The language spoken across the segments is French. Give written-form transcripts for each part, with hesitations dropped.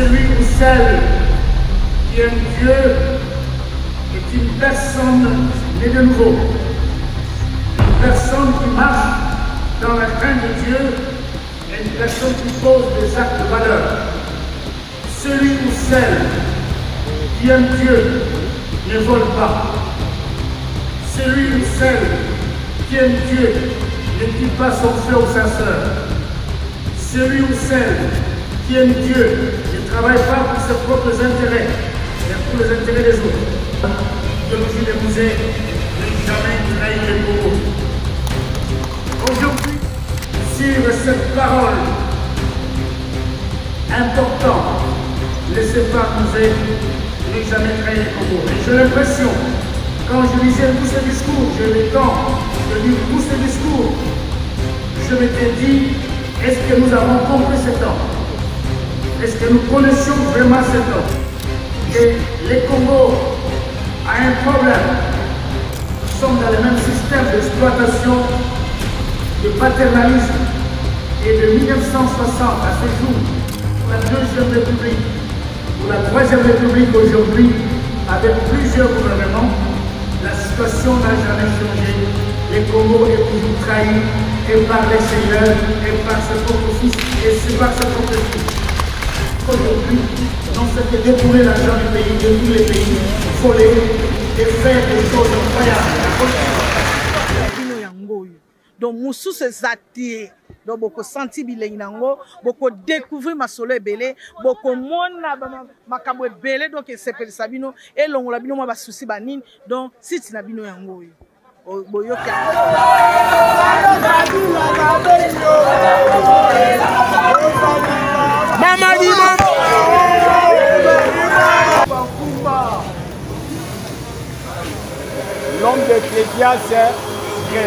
celui ou celle qui aime Dieu est une personne née de nouveau. Une personne qui marche dans la crainte de Dieu est une personne qui pose des actes de valeur. Celui ou celle qui aime Dieu ne vole pas. Celui ou celle qui aime Dieu ne tue pas son frère ou sa sœur. Celui ou celle qui aime Dieu ne travaille pas pour ses propres intérêts, mais pour les intérêts des autres. Théologie des musées, ne jamais trahir les mots. Aujourd'hui, sur cette parole importante, laissez pas musée, ne jamais trahir les mots. Et j'ai l'impression, quand je lisais tous ces discours, j'ai eu le temps de lire tous ces discours, je m'étais dit, est-ce que nous avons compris cet homme? Est-ce que nous connaissions vraiment cet homme? Et les Congos a un problème. Nous sommes dans le même système d'exploitation, de paternalisme. Et de 1960 à ce jour, pour la Deuxième République, pour la Troisième République aujourd'hui, avec plusieurs gouvernements, la situation n'a jamais changé. Les Congo est toujours trahi et par les seigneurs et par ses propres fils et c'est par ses propres fils. Aujourd'hui, on se fait détourner l'argent du pays, de tous les pays, voler et faire des choses incroyables. Donc, moussou se zati. Donc, beaucoup senti bilé nango, beaucoup découvrir ma soleil belé, beaucoup mona makabo belé donc c'est pour sabino et l'on la bino ma souci banine donc si tu n'as bino yango. Boyoka. Mama di l'homme de Chrétien c'est 15.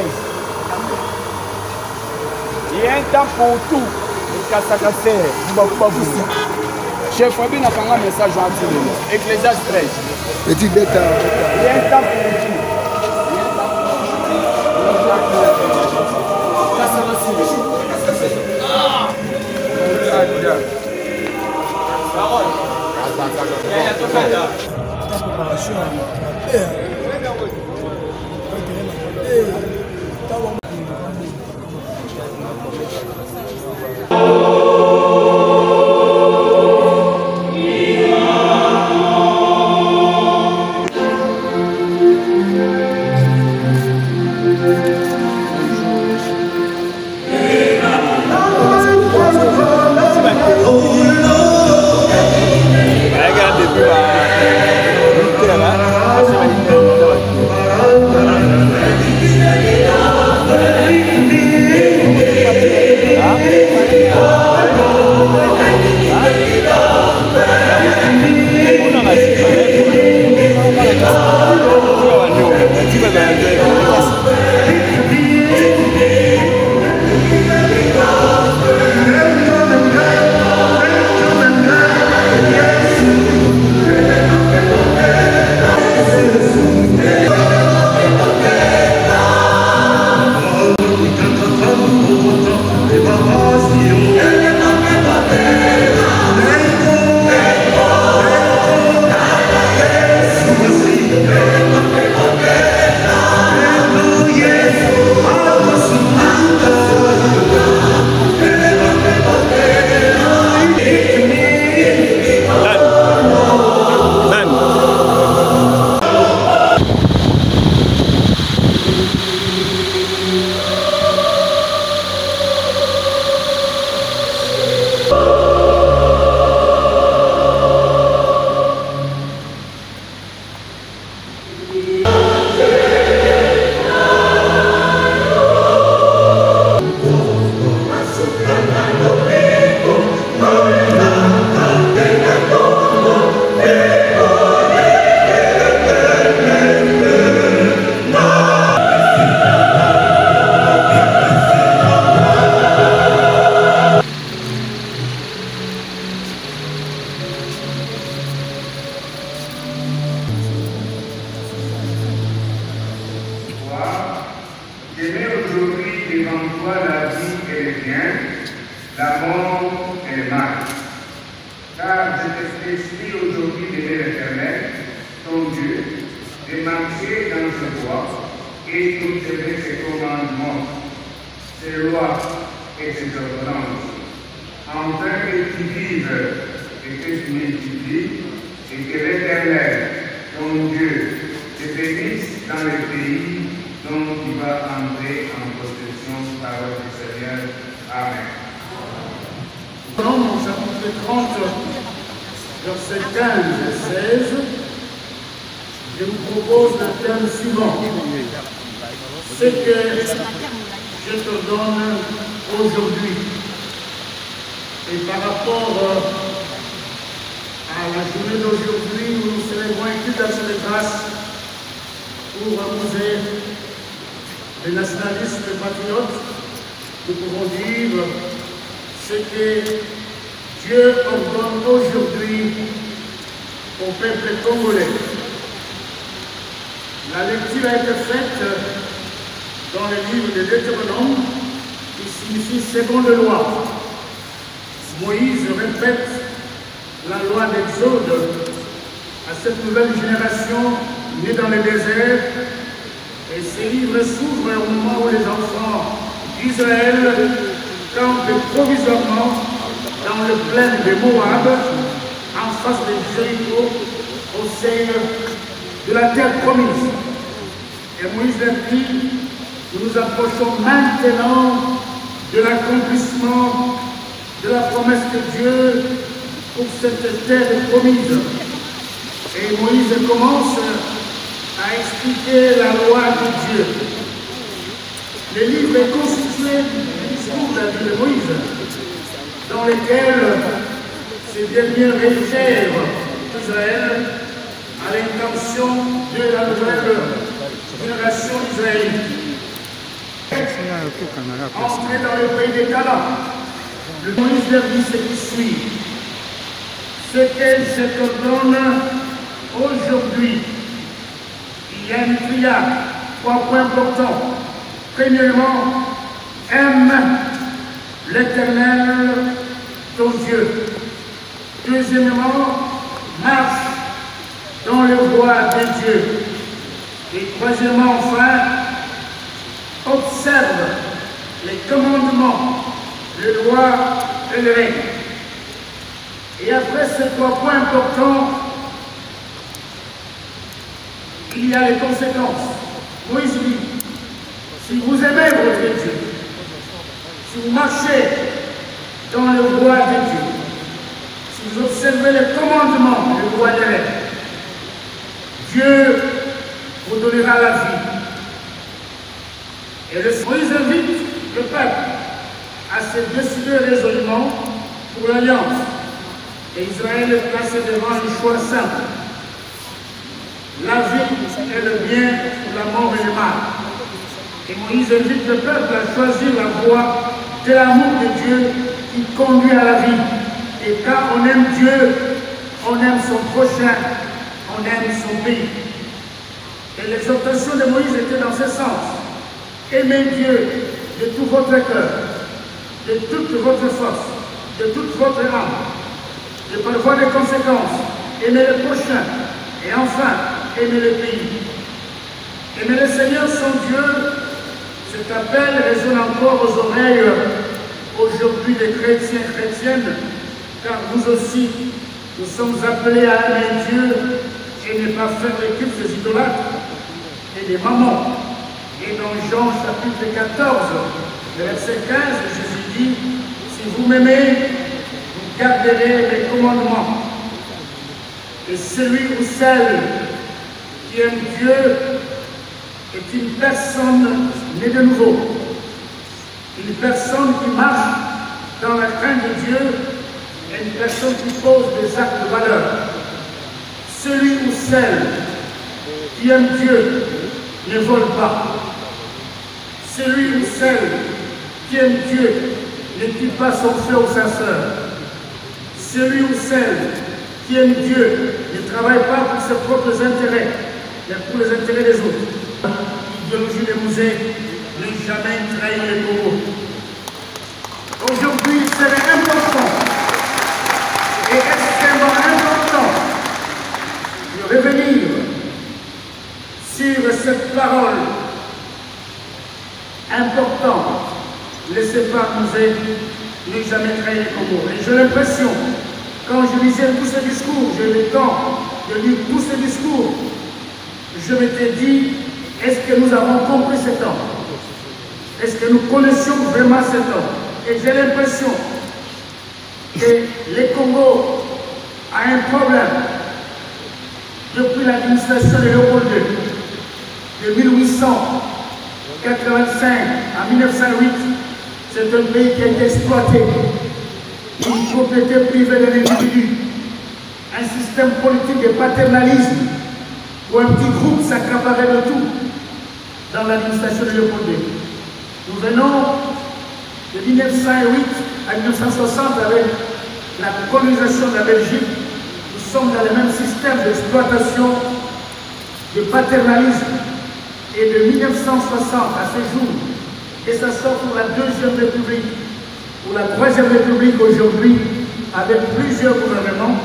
Il y a un temps pour tout. Chef Fabi n'a pas un message gentil. Ecclésiaste 13. Petit détail. Il y a un temps pour tout. Regardez, car je te suis aujourd'hui devant l'Éternel, ton Dieu, de marcher dans ce bois et d'observer ses commandements, ses lois et ses ordonnances, afin que tu vives et que tu multiplies, et que l'Éternel, ton Dieu, te bénisse dans le pays dont tu vas entrer en possession, parole du Seigneur. Amen. Au chapitre 30, versets 15 et 16, je vous propose le thème suivant. Ce que je te donne aujourd'hui. Et par rapport à la journée d'aujourd'hui où nous célébrons une culte d'action de grâce pour reposer les nationalistes et patriotes, nous pouvons dire ce que Dieu ordonne aujourd'hui au peuple congolais. La lecture a été faite dans le livre de Deutéronome, qui signifie seconde loi. Moïse répète la loi d'Exode à cette nouvelle génération née dans le désert, et ces livres s'ouvrent au moment où les enfants d'Israël campent provisoirement dans le plaine de Moab, en face de Jéricho, au sein de la terre promise. Et Moïse leur dit, nous nous approchons maintenant de l'accomplissement de la promesse de Dieu pour cette terre promise. Et Moïse commence à expliquer la loi de Dieu. Le livre est constitué du discours de la vie de Moïse, dans lequel ces derniers réitèrent Israël à l'intention de la nouvelle génération israélite. Entrer dans le pays des Canaan, le Moïse leur dit ce qui suit. Ce que je te donne aujourd'hui, il y a une triade, 3 points importants. Premièrement, aime l'Éternel, ton Dieu. Deuxièmement, marche dans le voie de Dieu. Et troisièmement, enfin, observe les commandements, les lois et les règles. Et après ces 3 points importants, il y a les conséquences. Moïse dit, si vous aimez votre Dieu, si vous marchez dans le voie de Dieu, si vous observez les commandements, les lois et les règles, Dieu vous donnera la vie. Et Moïse invite le peuple à se décider résolument pour l'alliance. Et Israël est placé devant un choix simple. La vie et le bien, ou la mort et le mal. Et Moïse invite le peuple à choisir la voie de l'amour de Dieu qui conduit à la vie. Et quand on aime Dieu, on aime son prochain, on aime son pays. Et l'exhortation de Moïse était dans ce sens. Aimez Dieu de tout votre cœur, de toute votre force, de toute votre âme. Et par voie de conséquences, aimez le prochain. Et enfin, aimez le pays. Aimez le Seigneur son Dieu. Cet appel résonne encore aux oreilles aujourd'hui des chrétiens et chrétiennes, car nous aussi, nous sommes appelés à aimer Dieu et ne pas faire des cultes des idolâtres et des mammons. Et dans Jean chapitre 14, verset 15, Jésus dit, si vous m'aimez, vous garderez mes commandements. Et celui ou celle qui aime Dieu est une personne née de nouveau. Une personne qui marche dans la crainte de Dieu et une personne qui pose des actes de valeur. Celui ou celle qui aime Dieu ne vole pas. Celui ou celle qui aime Dieu ne tue pas son frère ou sa sœur. Celui ou celle qui aime Dieu ne travaille pas pour ses propres intérêts, mais pour les intérêts des autres. L'idéologie des musées n'est jamais trahir les Congo. Aujourd'hui, c'est important. Et revenir sur cette parole importante. Laissez pas nous aider, ne jamais trahir les Congos. Et j'ai l'impression, quand je lisais tous ces discours, j'ai eu le temps de lire tous ces discours, je m'étais dit, est-ce que nous avons compris cet homme? Est-ce que nous connaissions vraiment cet homme? Et j'ai l'impression que les Congos a un problème depuis l'administration de Léopold II, de 1885 à 1908. C'est un pays qui a été exploité, une propriété privée de l'individu, un système politique de paternalisme où un petit groupe s'accaparait de tout dans l'administration de Léopold II. Nous venons de 1908 à 1960 avec la colonisation de la Belgique. Nous sommes dans le même système d'exploitation, de paternalisme. Et de 1960 à ce jour, et ça sort pour la Deuxième République, pour la Troisième République aujourd'hui, avec plusieurs gouvernements,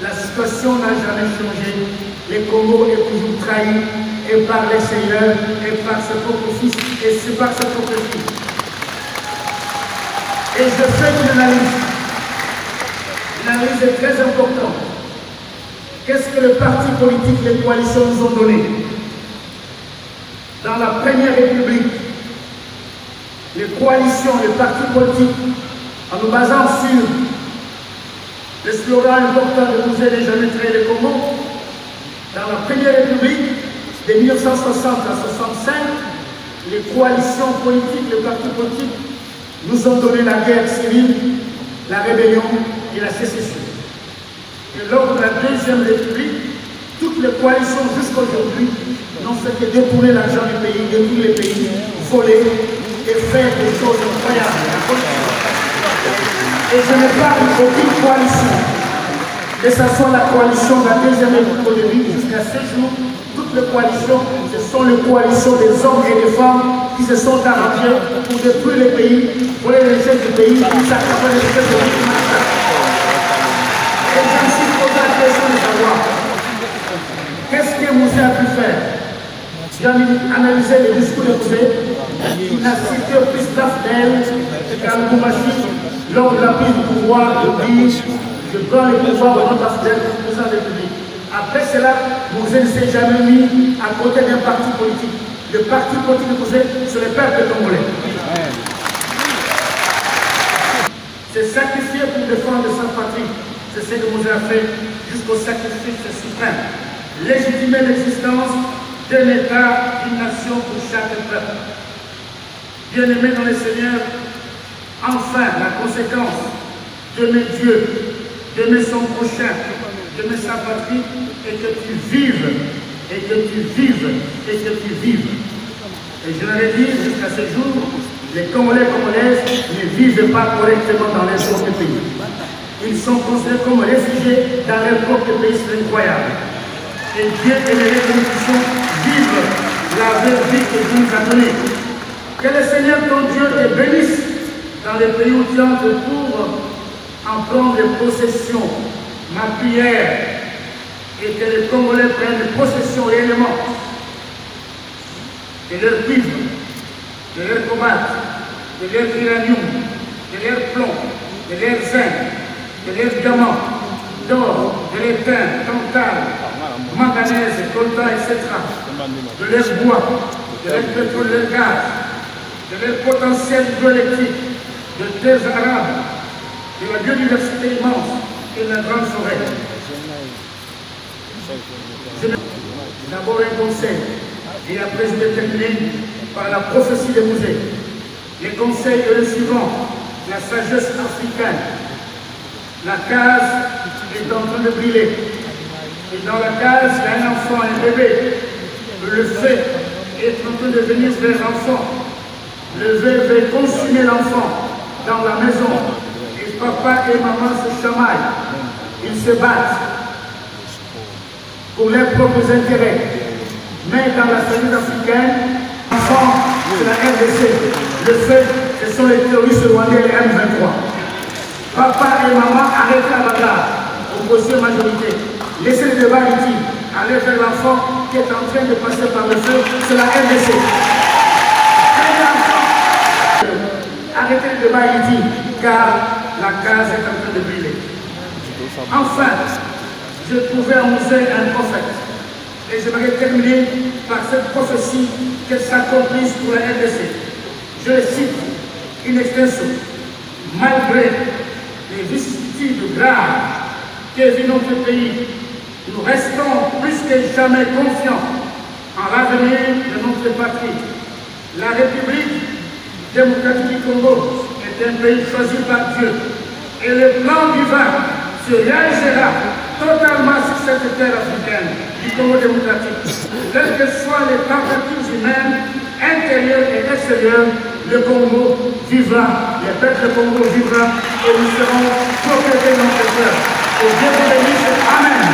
la situation n'a jamais changé. Les Congo est toujours trahi, et par les seigneurs, et par ses propres fils, et c'est par ses propres fils. Et je fais une analyse. L'analyse est très importante. Qu'est-ce que les partis politiques, les coalitions nous ont donné? Dans la Première République, les coalitions, les partis politiques, en nous basant sur le slogan important de nous aider jamais trahir le Congo, dans la Première République, de 1960 à 1965, les coalitions politiques, les partis politiques nous ont donné la guerre civile, la rébellion et la sécession. Et lors de la Deuxième République, toutes les coalitions jusqu'à aujourd'hui n'ont fait que détourner l'argent du pays, détruire les pays, voler et faire des choses incroyables. Et je ne parle d'aucune coalition, que ce soit la coalition de la Deuxième République jusqu'à ce jour, toutes les coalitions, ce sont les coalitions des hommes et des femmes qui se sont arrangés pour détruire les pays, voler les richesses du pays, s'accaparer les richesses du pays. Et je me suis posé la question de savoir qu'est-ce que Mouzé a pu faire. J'ai analysé le discours de Mouzé. Il n'a cité plus d'Afdel qu'Al-Goumachi lors de la prise du pouvoir de dire je prends le pouvoir au nom d'Afdel, président de la République. Après cela, Mouzé ne s'est jamais mis à côté d'un parti politique. Le parti politique de Mouzé, c'est le peuple congolais. C'est sacrifié pour défendre sa patrie. C'est ce que Mouzé a fait jusqu'au sacrifice suprême. Légitimer l'existence d'un État, d'une nation pour chaque peuple. Bien-aimé dans le Seigneur, enfin la conséquence d'aimer Dieu, d'aimer son prochain, d'aimer sa patrie, et que tu vives, et que tu vives, et que tu vives. Et je l'avais dit jusqu'à ce jour, les Congolais et Congolaises ne vivent pas correctement dans leur propre pays. Ils sont considérés comme réfugiés dans leur propre pays, c'est incroyable. Et Dieu aimerait que nous puissions vivre la vraie vie que Dieu nous a donnée. Que le Seigneur ton Dieu te bénisse dans les pays où tu entres pour en prendre possession. Ma prière est que les Congolais prennent possession réellement de leur cuivre, de leur cobalt, de leur uranium, de leur plomb, de leur zinc, de leur diamant, d'or, de leur tin, tantal, manganèse, coltan, etc., de leur bois, de leur pétrole, de leur gaz, de leur potentiel hydroélectrique, de terres arabes, de la biodiversité immense et de la grande forêt. D'abord un conseil, et après je vais terminer par la prophétie de Mouzé. Les conseils est le suivant, la sagesse africaine. La case est en train de brûler. Et dans la case, il y a un enfant, un bébé. Le feu est en train de venir vers l'enfant. Le feu veut consumer l'enfant dans la maison. Et papa et maman se chamaillent. Ils se battent pour leurs propres intérêts. Mais dans la famille africaine, l'enfant, c'est la RDC. Le feu, ce sont les terroristes rwandais, les M23. Papa et maman arrêtez la bagarre. Opposition majorité. Laissez le débat utile. aller vers l'enfant qui est en train de passer par le feu, c'est la RDC. Arrêtez le débat ici, car la case est en train de brûler. Enfin, je trouvais en Moselle un prophète. Et j'aimerais terminer par cette prophétie qu'elle s'accomplisse pour la RDC. Je le cite, in extenso. Malgré les vicissitudes graves que vit notre pays, nous restons plus que jamais confiants en l'avenir de notre patrie. La République démocratique du Congo est un pays choisi par Dieu. Et le plan divin se réalisera totalement sur cette terre africaine du Congo démocratique. Quelles que soient les tentatives humaines, intérieures et extérieures, le Congo vivra, le peuple Congo vivra et nous serons protégés de notre cœur. Et Dieu vous bénisse. Amen.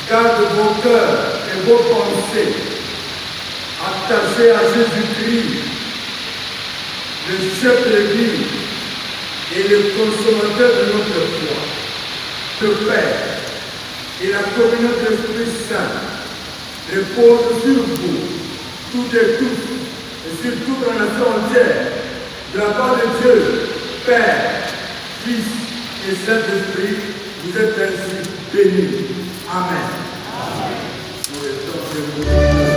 Garde vos cœurs et vos pensées attachés à Jésus-Christ, le chef de vie et le consommateur de notre foi. Le Père et la communion de l'Esprit Saint reposent sur vous, toutes et tous, et sur toute la nation entière, de la part de Dieu, Père, Fils et Saint-Esprit, vous êtes ainsi bénis. Amen. Amen.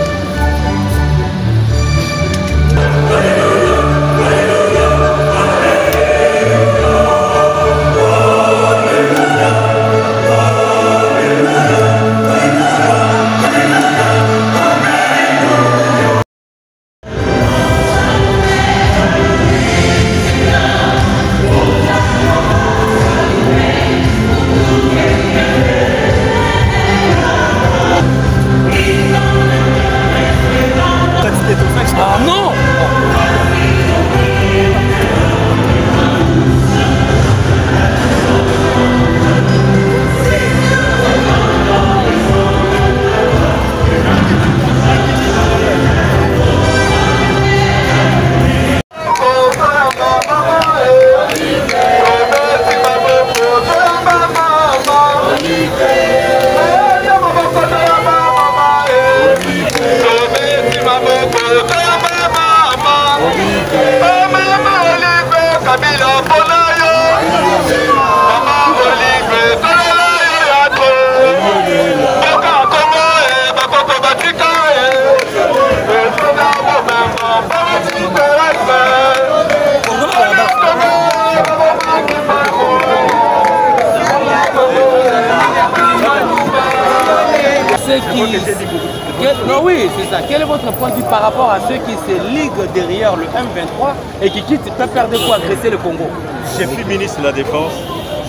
ceux qui... Non, oui, c'est ça. Quel est votre point de vue par rapport à ceux qui se liguent derrière le M23 et qui quittent PPRD pour agresser le Congo? Je suis ministre de la Défense.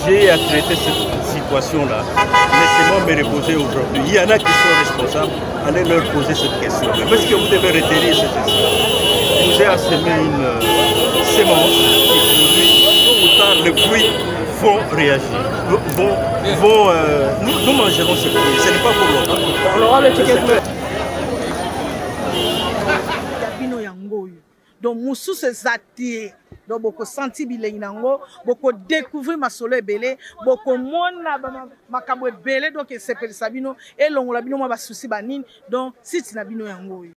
J'ai à traiter cette situation-là. Laissez-moi me reposer aujourd'hui. Il y en a qui sont responsables. Allez leur poser cette question. Mais est-ce que vous devez retenir cette question? Vous avez semé une sémence qui produit, tôt ou tard, le fruit vont réagir. Nous mangerons ce fruit. Ce n'est pas pour longtemps. On aura le ticket bleu. Donc, moussou se zati. Donc, beaucoup senti bilingue nango, beaucoup découvrir ma solo belé, beaucoup mona ma kabwe belé donc c'est pour sabino et l'on la bino ma souci banine donc si tu n'as bino yango.